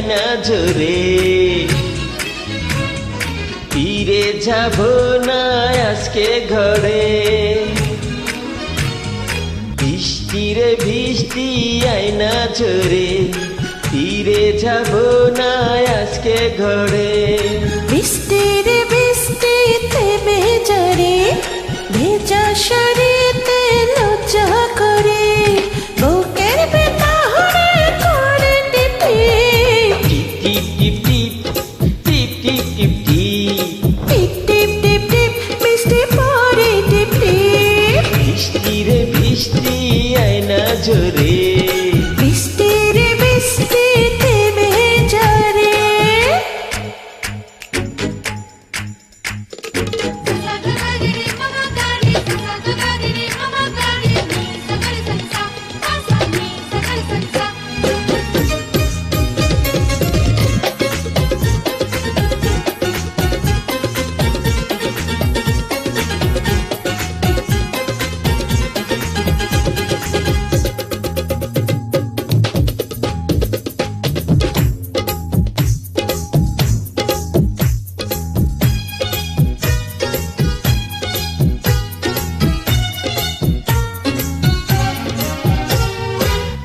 আয়না ঝরে ফিরে যাব না আজকে ঘরে বৃষ্টি রে বৃষ্টি আয়না ঝরে ফিরে যাব না আজকে ঘরে বৃষ্টি রে বৃষ্টি থেমে যারে ভেজা শরীরে লজ্জা করে বুকের ভেতরে করে টিপে টিপ টিপ টিপ টিপ টিপ টিপ টিপ টিপ টিপ টিপ টিপ বৃষ্টি পড়ে টিপ টিপ বৃষ্টি রে বৃষ্টি আয়না ঝরে বৃষ্টি রে বৃষ্টি থেমে যারে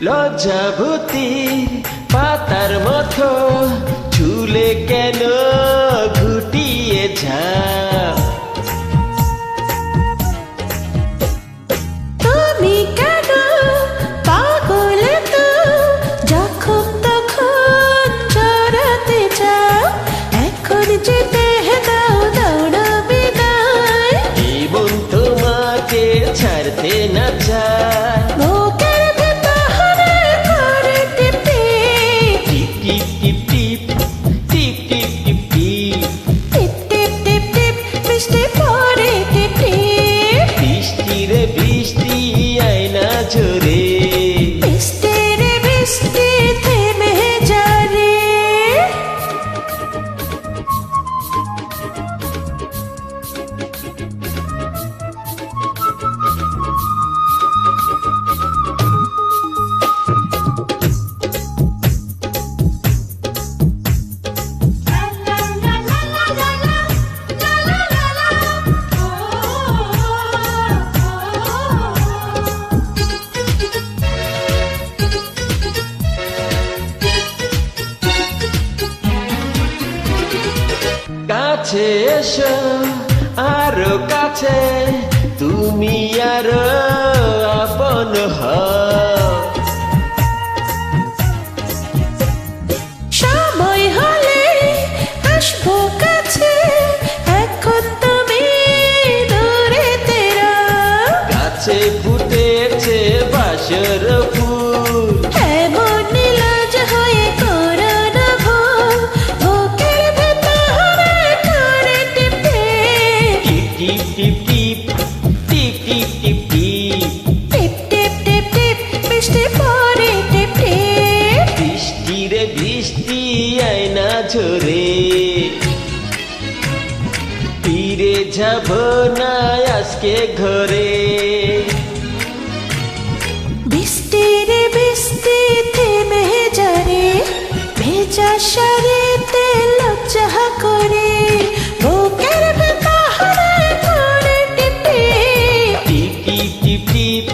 লজ্জাভূতি পাতার মতো ঝুলে কেন ঘুটিয়ে ঝাপ তুমি কেন পাগল তো যখন তখন জড়াতে চাও এখন যেতে দাও দৌড়াবে না জীবন তোমাকে ছাড়তে না চায় বুকের ভেতরে করে টিপে টিপ টিপ টিপ টিপ টিপ টিপ টিপ টিপ টিপ টিপ টিপ টিপ বৃষ্টি পড়ে টিপ টিপ বৃষ্টি রে বৃষ্টি আয়না ঝরে বৃষ্টি রে বৃষ্টি থেমে যারে কাছে এসো আরো কাছে তুমি আরো আপন হও সময় হলে আসবো কাছে এখন তুমি দূরে তেরা কাছে ফুটেছে বাসর ফুল এমন নীলাজ হয়ে করো না ভুল বুকের ভেতরে করে টিপে টিপ টিপ টিপ টিপ টিপ টিপ টিপ টিপ টিপ টিপ টিপ বৃষ্টি পড়ে টিপ টিপ বৃষ্টি রে বৃষ্টি আয়না ঝরে ফিরে যাব না আজকে ঘরে বৃষ্টি রে বৃষ্টি থেমে যারে ভেজা শরীরে লজ্জা করে বুকের ভেতরে করে টিপে টিপ টিপ টিপ টিপ